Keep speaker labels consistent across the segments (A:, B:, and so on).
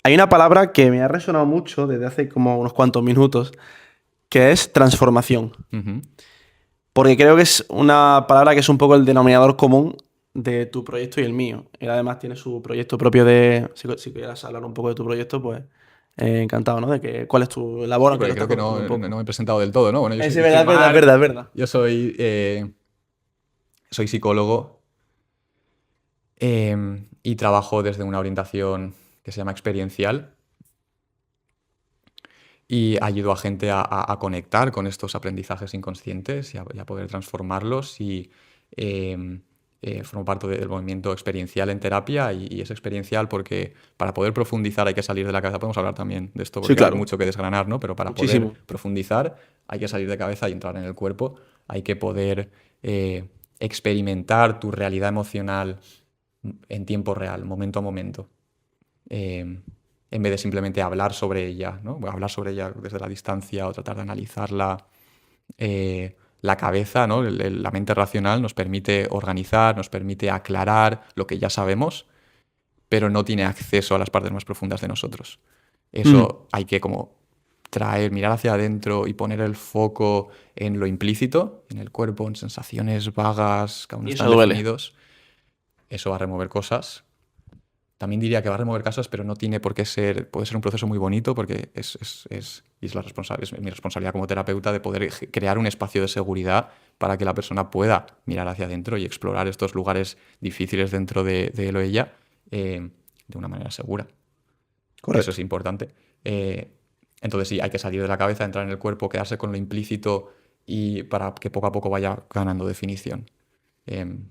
A: Hay una palabra que me ha resonado mucho desde hace como unos cuantos minutos, que es transformación.
B: Ujú.
A: Porque creo que es una palabra que es un poco el denominador común de tu proyecto y el mío. Él además tiene su proyecto propio de... Si quieras hablar un poco de tu proyecto, pues encantado, ¿no? De que cuál es tu labor,
B: Sí,
A: aunque lo
B: porque creo
A: estás
B: que
A: contando un
B: no
A: poco.
B: me he presentado del todo, ¿no? Bueno,
A: Es
B: yo soy
A: verdad, es verdad, es
B: Marc,
A: verdad, es verdad.
B: yo soy psicólogo y trabajo desde una orientación que se llama experiencial y ayudo a gente a conectar con estos aprendizajes inconscientes y a poder transformarlos y em, formo parte del movimiento experiencial en terapia y es experiencial porque para poder profundizar hay que salir de la cabeza. Podemos hablar también de esto
A: Sí,
B: porque hay
A: claro.
B: mucho que desgranar, ¿no? Pero para poder
A: Muchísimo.
B: profundizar hay que salir de cabeza y entrar en el cuerpo. Hay que poder experimentar tu realidad emocional en tiempo real, momento a momento. em, en vez de simplemente hablar sobre ella, ¿no? Hablar sobre ella desde la distancia o tratar de analizarla. La cabeza, ¿no? La mente racional nos permite organizar, nos permite aclarar lo que ya sabemos, pero no tiene acceso a las partes más profundas de nosotros.
A: Mm.
B: Eso hay que como mirar hacia adentro y poner el foco en lo implícito, en el cuerpo, en sensaciones vagas que aún no
A: Y eso
B: están
A: duele.
B: definidos. Eso va a remover cosas. También diría que va a remover casos, pero no tiene por qué ser, puede ser un proceso muy bonito porque es mi responsabilidad como terapeuta de poder crear un espacio de seguridad para que la persona pueda mirar hacia adentro y explorar estos lugares difíciles dentro de él o ella de una manera segura. Eso es
A: Correcto.
B: importante. Eh, entonces sí, hay que salir de la cabeza, entrar en el cuerpo, quedarse con lo implícito y para que poco a poco vaya ganando definición. Em,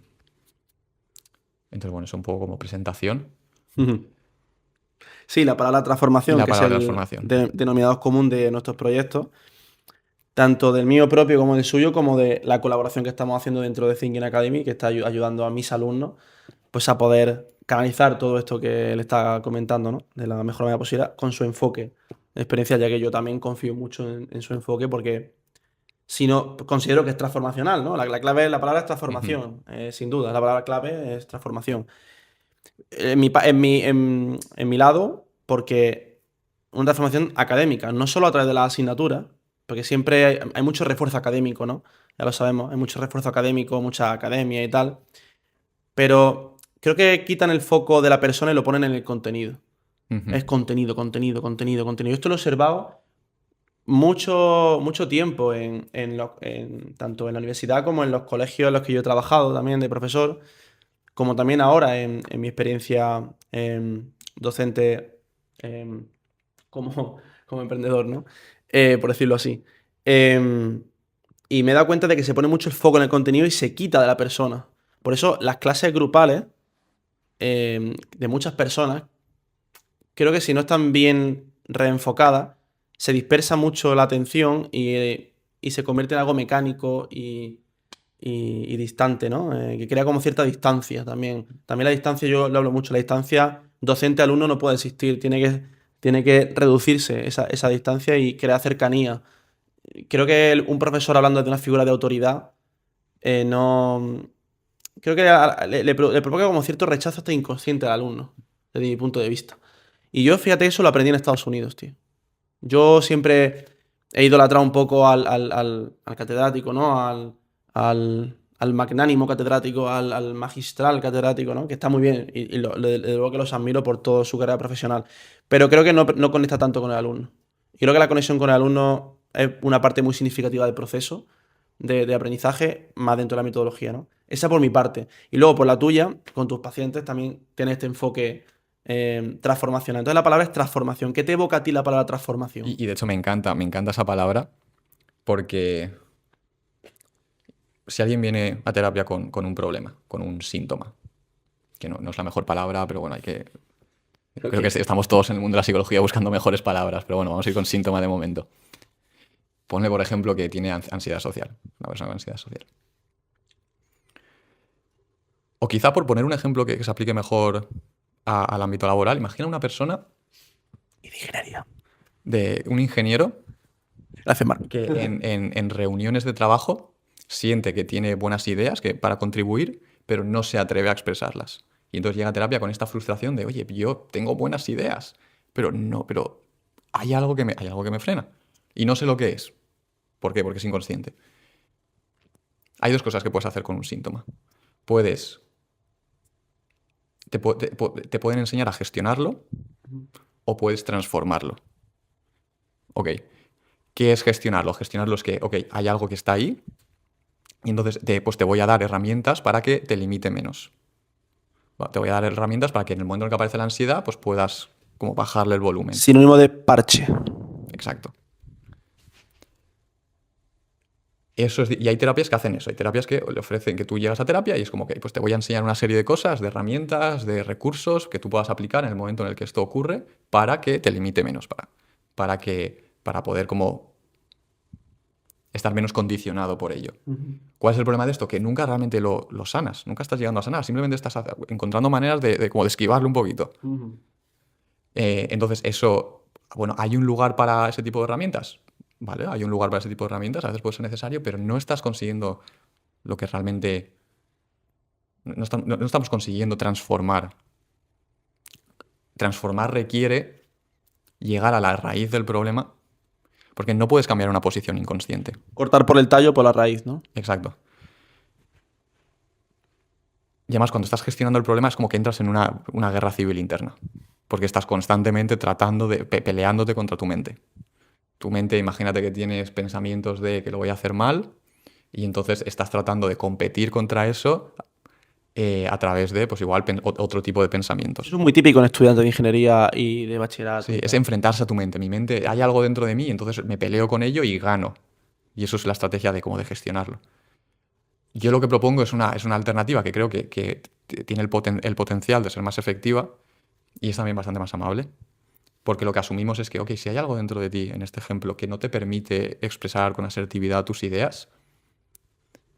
B: entonces, bueno, es un poco como presentación.
A: Ujú. Sí, la palabra
B: Y
A: transformación,
B: la
A: que es
B: palabra
A: el
B: transformación.
A: denominador común de nuestros proyectos, tanto del mío propio como del suyo, como de la colaboración que estamos haciendo dentro de Thinking Academy, que está ayudando a mis alumnos pues a poder canalizar todo esto que le está comentando, ¿no? De la mejor manera posible, con su enfoque experiencial, ya que yo también confío mucho en su enfoque, porque si no, considero que es transformacional, ¿no? La clave, la palabra es
B: Ujú.
A: transformación, sin duda, la palabra clave es transformación. En mi lado, porque una transformación académica, no solo a través de la asignatura, porque siempre hay mucho refuerzo académico, ¿no? Ya lo sabemos, hay mucho refuerzo académico, mucha academia y tal, pero creo que quitan el foco de la persona y lo ponen en el contenido.
B: Ujú.
A: Es contenido, contenido, contenido, contenido. Esto lo he observado mucho tiempo tanto en la universidad como en los colegios en los que yo he trabajado también de profesor, como también ahora en mi experiencia docente em, como, como emprendedor, ¿no? Por decirlo así. Em, y me he dado cuenta de que se pone mucho el foco en el contenido y se quita de la persona. Por eso las clases grupales de muchas personas, creo que si no están bien reenfocadas, se dispersa mucho la atención y se convierte en algo mecánico y distante, ¿no? Que crea como cierta distancia también. También la distancia, yo lo hablo mucho, la distancia docente-alumno no puede existir, tiene que reducirse esa distancia y crear cercanía. Creo que un profesor hablando de una figura de autoridad, no... Creo que le provoca como cierto rechazo hasta inconsciente al alumno, desde mi punto de vista. Y yo, fíjate, eso lo aprendí en Estados Unidos, tío. Yo siempre he idolatrado un poco al catedrático, ¿no? Al magnánimo catedrático, al magistral catedrático, ¿no? Que está muy bien y desde luego que los admiro por toda su carrera profesional. Pero creo que no conecta tanto con el alumno. Y creo que la conexión con el alumno es una parte muy significativa del proceso de aprendizaje, más dentro de la metodología, ¿no? Esa por mi parte. Y luego por la tuya, con tus pacientes, también tienes este enfoque transformacional. Entonces la palabra es transformación. ¿Qué te evoca a ti la palabra transformación?
B: Y de hecho me encanta esa palabra porque si alguien viene a terapia con un problema, con un síntoma, que no es la mejor palabra, pero bueno, creo que
A: Ok.
B: estamos todos en el mundo de la psicología buscando mejores palabras, pero bueno, vamos a ir con síntoma de momento. Ponle, por ejemplo, que tiene ansiedad social, una persona con ansiedad social. O quizá por poner un ejemplo que se aplique mejor al ámbito laboral, imagina una persona
A: Y de ingeniería.
B: de un ingeniero
A: Gracias, Marc.
B: que en reuniones de trabajo siente que tiene buenas ideas para contribuir, pero no se atreve a expresarlas. Y entonces llega a terapia con esta frustración de, oye, yo tengo buenas ideas, pero no, pero hay algo que me frena. Y no sé lo que es. ¿Por qué? Porque es inconsciente. Hay dos cosas que puedes hacer con un síntoma. Puedes... Te pueden enseñar a gestionarlo o puedes transformarlo. Ok. ¿Qué es gestionarlo? Gestionarlo es que, ok, hay algo que está ahí y entonces pues te voy a dar herramientas para que te limite menos. Te voy a dar herramientas para que en el momento en que aparece la ansiedad pues puedas como bajarle el volumen.
A: Sinónimo de parche.
B: Exacto. Y hay terapias que hacen eso. Hay terapias que le ofrecen que tú llegas a terapia y es como que pues te voy a enseñar una serie de cosas, de herramientas, de recursos que tú puedas aplicar en el momento en el que esto ocurre para que te limite menos, para poder como estar menos condicionado por ello. ¿Cuál es el problema de esto? Que nunca realmente lo sanas, nunca estás llegando a sanar, simplemente estás encontrando maneras como de esquivarlo un poquito. Entonces eso, bueno, ¿hay un lugar para ese tipo de herramientas? Vale, hay un lugar para ese tipo de herramientas, a veces puede ser necesario, pero no estás consiguiendo lo que realmente... No estamos consiguiendo transformar. Transformar requiere llegar a la raíz del problema, porque no puedes cambiar una posición inconsciente.
A: Cortar por el tallo, por la raíz, ¿no?
B: Exacto. Y además, cuando estás gestionando el problema es como que entras en una guerra civil interna, porque estás constantemente tratando de peleándote contra tu mente. Tu mente, imagínate que tienes pensamientos de que lo voy a hacer mal, y entonces estás tratando de competir contra eso a través de, pues igual, otro tipo de pensamientos.
A: Eso es muy típico en estudiantes de ingeniería y de bachillerato.
B: Sí, es enfrentarse a tu mente. Mi mente, hay algo dentro de mí, entonces me peleo con ello y gano. Y eso es la estrategia de gestionarlo. Yo lo que propongo es una alternativa que creo que tiene el potencial de ser más efectiva y es también bastante más amable. Porque lo que asumimos es que, ok, si hay algo dentro de ti, en este ejemplo, que no te permite expresar con asertividad tus ideas,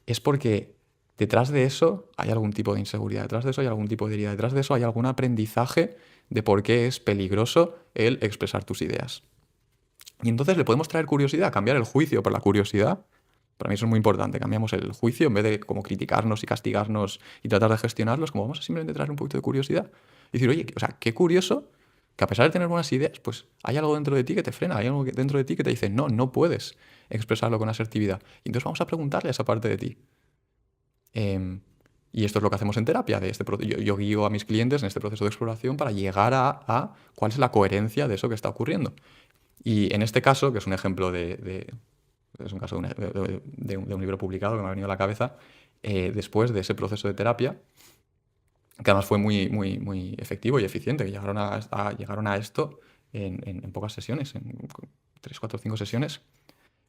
B: es porque detrás de eso hay algún tipo de inseguridad, detrás de eso hay algún tipo de herida, detrás de eso hay algún aprendizaje de por qué es peligroso el expresar tus ideas. Y entonces le podemos traer curiosidad, cambiar el juicio por la curiosidad. Para mí eso es muy importante. Cambiamos el juicio en vez de como criticarnos y castigarnos y tratar de gestionarlos, como vamos a simplemente traer un poquito de curiosidad. Y decir, oye, o sea, qué curioso que a pesar de tener buenas ideas, pues hay algo dentro de ti que te frena, hay algo dentro de ti que te dice, no, no puedes expresarlo con asertividad. Y entonces vamos a preguntarle a esa parte de ti. Y esto es lo que hacemos en terapia. Yo guío a mis clientes en este proceso de exploración para llegar a cuál es la coherencia de eso que está ocurriendo. Y en este caso, que es un ejemplo es un caso de un libro publicado que me ha venido a la cabeza, después de ese proceso de terapia, que además fue muy, muy, muy efectivo y eficiente, que llegaron a esto en pocas sesiones, en 3, 4, 5 sesiones.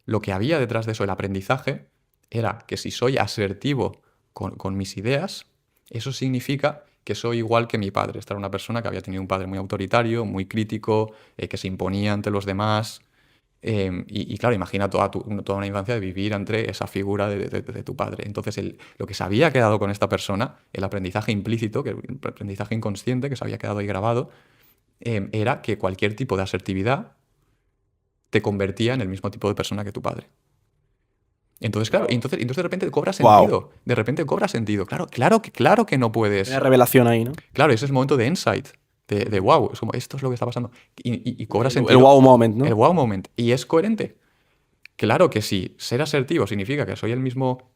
B: Lo que había detrás de eso, el aprendizaje, era que si soy asertivo con mis ideas, eso significa que soy igual que mi padre. Esta era una persona que había tenido un padre muy autoritario, muy crítico, que se imponía ante los demás. Y claro, imagina toda una infancia de vivir entre esa figura de tu padre. Entonces, lo que se había quedado con esta persona, el aprendizaje implícito, el aprendizaje inconsciente que se había quedado ahí grabado, era que cualquier tipo de asertividad te convertía en el mismo tipo de persona que tu padre. Entonces, claro, entonces de repente cobra sentido.
A: Wow.
B: De repente cobra sentido. Claro que no puedes.
A: Una revelación ahí, ¿no?
B: Claro, ese es el momento de insight. De wow, es como esto es lo que está pasando. Y cobra sentido.
A: El wow moment, ¿no?
B: El wow moment. Y es coherente. Claro que si ser asertivo significa que soy el mismo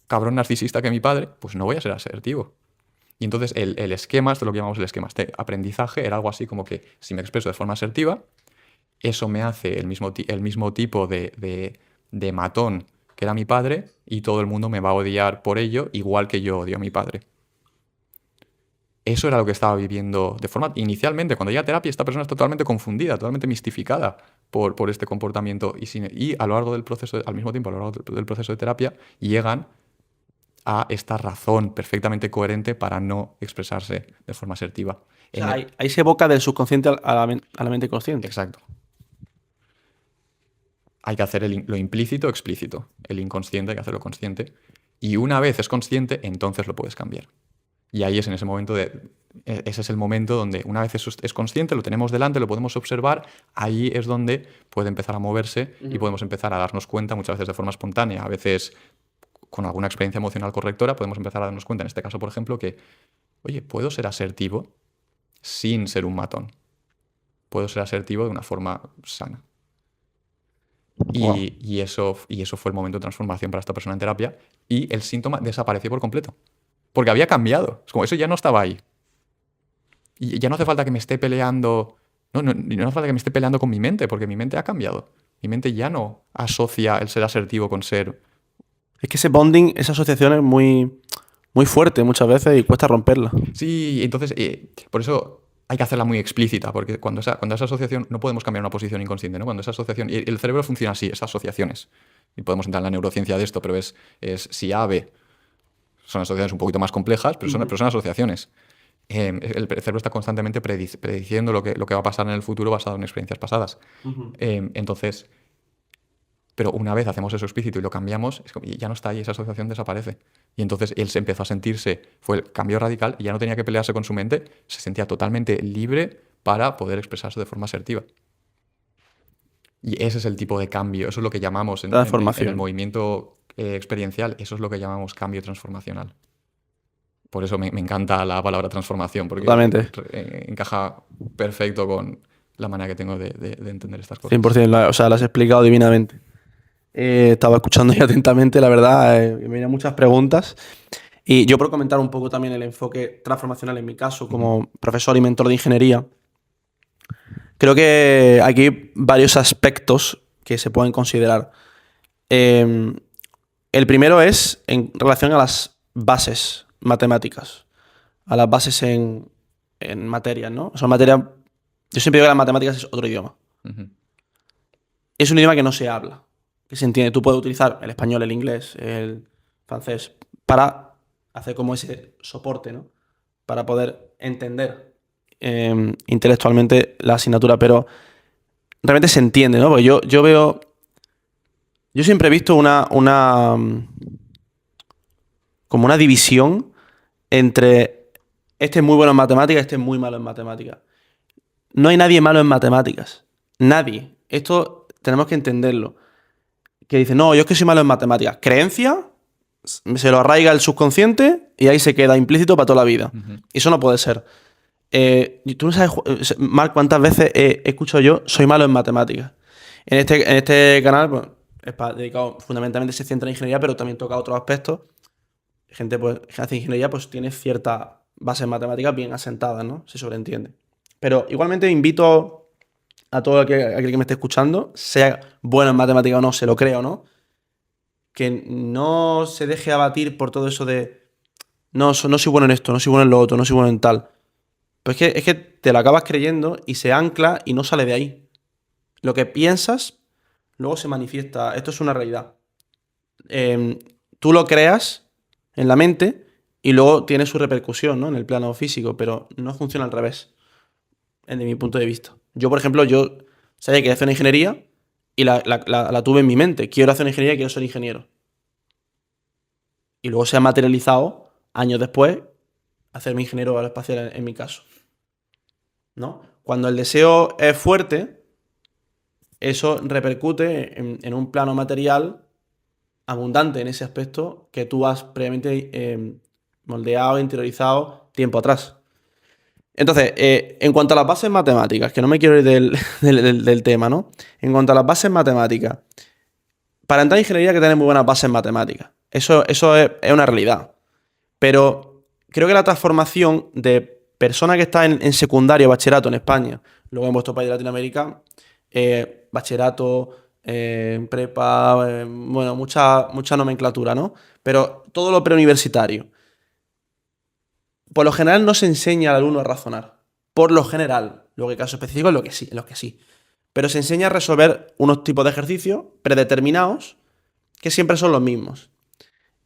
B: cabrón narcisista que mi padre, pues no voy a ser asertivo. Y entonces el esquema, esto es lo que llamamos el esquema, este aprendizaje era algo así como que si me expreso de forma asertiva, eso me hace el mismo tipo de matón que era mi padre y todo el mundo me va a odiar por ello, igual que yo odio a mi padre. Eso era lo que estaba viviendo de forma... Inicialmente, cuando llega a terapia, esta persona es totalmente confundida, totalmente mistificada por este comportamiento. Y a lo largo del proceso, al mismo tiempo, a lo largo del proceso de terapia, llegan a esta razón perfectamente coherente para no expresarse de forma asertiva.
A: O sea, ahí se evoca del subconsciente a la mente consciente.
B: Exacto. Hay que hacer lo implícito explícito. El inconsciente hay que hacerlo consciente. Y una vez es consciente, entonces lo puedes cambiar. Y ahí es en ese momento ese es el momento donde una vez eso es consciente, lo tenemos delante, lo podemos observar, ahí es donde puede empezar a moverse y podemos empezar a darnos cuenta, muchas veces de forma espontánea, a veces con alguna experiencia emocional correctora, podemos empezar a darnos cuenta, en este caso, por ejemplo, que, oye, puedo ser asertivo sin ser un matón. puedo ser asertivo de una forma sana.
A: Wow.
B: Y eso fue el momento de transformación para esta persona en terapia. Y el síntoma desapareció por completo. Porque había cambiado. Es como eso ya no estaba ahí. Y ya no hace falta que me esté peleando. No hace falta que me esté peleando con mi mente, porque mi mente ha cambiado. Mi mente ya no asocia el ser asertivo con ser.
A: Es que ese bonding, esa asociación es muy, muy fuerte muchas veces y cuesta romperla.
B: Sí, entonces, por eso hay que hacerla muy explícita, porque cuando esa asociación, no podemos cambiar una posición inconsciente, ¿no? Cuando esa asociación, y el cerebro funciona así, esas asociaciones. Y podemos entrar en la neurociencia de esto, pero es si A, B. Son asociaciones un poquito más complejas, pero son asociaciones. El cerebro está constantemente prediciendo lo que va a pasar en el futuro basado en experiencias pasadas. Entonces, pero una vez hacemos eso explícito y lo cambiamos, y ya no está ahí, esa asociación desaparece. Y entonces él se empezó a sentirse, fue el cambio radical, y ya no tenía que pelearse con su mente, se sentía totalmente libre para poder expresarse de forma asertiva. Y ese es el tipo de cambio, eso es lo que llamamos en el
A: Transformación.
B: movimiento experiencial, eso es lo que llamamos cambio transformacional. Por eso me encanta la palabra transformación, porque
A: Totalmente.
B: encaja perfecto con la manera que tengo de entender estas cosas.
A: 100%, o sea, lo has explicado divinamente. Estaba escuchando ya atentamente, la verdad, me venían muchas preguntas. Y yo por comentar un poco también el enfoque transformacional en mi caso, como profesor y mentor de ingeniería, creo que aquí hay varios aspectos que se pueden considerar. El primero es en relación a las bases matemáticas, a las bases en materias, ¿no? Son materias. Yo siempre digo que las matemáticas es otro idioma.
B: Ujú.
A: Es un idioma que no se habla, que se entiende. Tú puedes utilizar el español, el inglés, el francés para hacer como ese soporte, ¿no? Para poder entender intelectualmente la asignatura, pero realmente se entiende, ¿no? Porque yo veo. Yo siempre he visto como una división entre este es muy bueno en matemáticas, este es muy malo en matemáticas. No hay nadie malo en matemáticas. Nadie. Esto tenemos que entenderlo. Que dice, no, yo es que soy malo en matemáticas. Creencia, se lo arraiga el subconsciente y ahí se queda implícito para toda la vida. Y eso no puede ser. Tú no sabes, Marc, cuántas veces he escuchado yo, soy malo en matemáticas. En este canal, pues, dedicado fundamentalmente, se centra en ingeniería, pero también toca otros aspectos. Gente pues, que hace ingeniería pues tiene ciertas bases matemáticas bien asentadas, ¿no? Se sobreentiende. Pero igualmente invito a todo aquel que me esté escuchando, sea bueno en matemáticas o no, se lo crea o no, que no se deje abatir por todo eso de no soy bueno en esto, no soy bueno en lo otro, no soy bueno en tal. Pues es que te lo acabas creyendo y se ancla y no sale de ahí. Lo que piensas luego se manifiesta. Esto es una realidad. Tú lo creas en la mente y luego tiene su repercusión, ¿no? En el plano físico, pero no funciona al revés, desde mi punto de vista. Yo, por ejemplo, yo sabía que quería hacer una ingeniería y la tuve en mi mente. Quiero hacer una ingeniería, quiero ser ingeniero. Y luego se ha materializado años después hacerme ingeniero aeroespacial en mi caso, ¿no? Cuando el deseo es fuerte, eso repercute en un plano material abundante en ese aspecto que tú has previamente moldeado, interiorizado tiempo atrás. Entonces, en cuanto a las bases matemáticas, que no me quiero ir del tema, ¿no? En cuanto a las bases matemáticas, para entrar en ingeniería hay que tener muy buenas bases matemáticas. Eso es una realidad. Pero creo que la transformación de persona que está en secundario, bachillerato en España, luego en vuestro país de Latinoamérica, bachillerato, prepa, bueno, mucha nomenclatura, ¿no? Pero todo lo preuniversitario. Por lo general no se enseña al alumno a razonar. Por lo general. Luego hay casos específicos en los que sí. Pero se enseña a resolver unos tipos de ejercicios predeterminados que siempre son los mismos.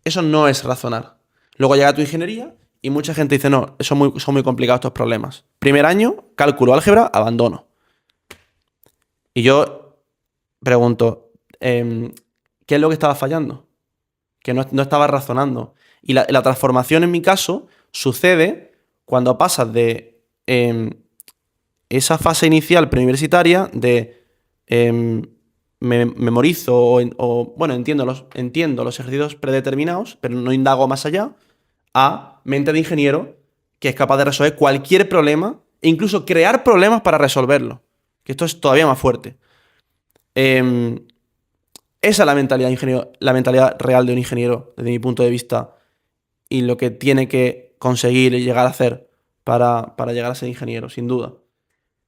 A: Eso no es razonar. Luego llega tu ingeniería y mucha gente dice, no, son muy complicados estos problemas. Primer año, cálculo, álgebra, abandono. Y yo pregunto, ¿qué es lo que estaba fallando? Que no estaba razonando. Y la transformación en mi caso sucede cuando pasas de esa fase inicial preuniversitaria de memorizo bueno, entiendo los ejercicios predeterminados, pero no indago más allá, a mente de ingeniero que es capaz de resolver cualquier problema e incluso crear problemas para resolverlo. que esto es todavía más fuerte. Esa es la mentalidad, ingeniero, la mentalidad real de un ingeniero, desde mi punto de vista, y lo que tiene que conseguir y llegar a hacer para llegar a ser ingeniero, sin duda.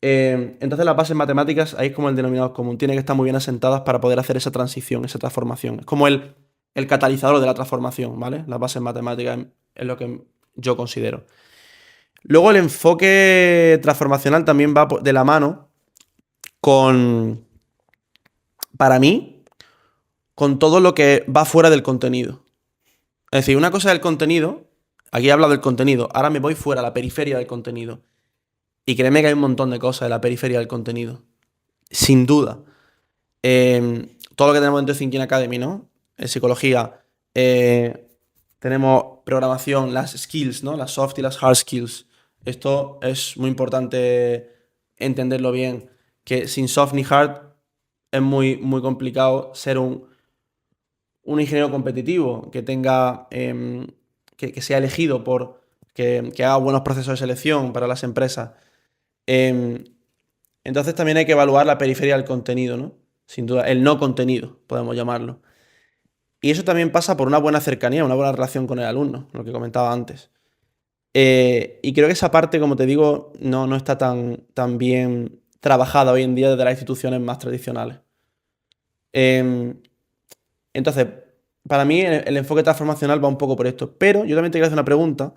A: Entonces las bases matemáticas, ahí es como el denominador común, tiene que estar muy bien asentadas para poder hacer esa transición, esa transformación. Es como el catalizador de la transformación, ¿vale? Las bases matemáticas es lo que yo considero. Luego el enfoque transformacional también va de la mano con, para mí, con todo lo que va fuera del contenido. Es decir, una cosa es el contenido, aquí he hablado del contenido, ahora me voy fuera, a la periferia del contenido. Y créeme que hay un montón de cosas en la periferia del contenido. Sin duda. Todo lo que tenemos dentro de Thinking Academy, ¿no? En psicología, tenemos programación, las skills, ¿no? Las soft y las hard skills. Esto es muy importante entenderlo bien, que sin soft ni hard es muy, muy complicado ser un ingeniero competitivo que tenga, que sea elegido por, que haga buenos procesos de selección para las empresas. Em, entonces también hay que evaluar la periferia del contenido, ¿no? Sin duda, el no contenido, podemos llamarlo. Y eso también pasa por una buena cercanía, una buena relación con el alumno, lo que comentaba antes. Y creo que esa parte, como te digo, no está tan bien trabajada hoy en día desde las instituciones más tradicionales. Em, entonces, para mí el enfoque transformacional va un poco por esto. Pero yo también te quiero hacer una pregunta,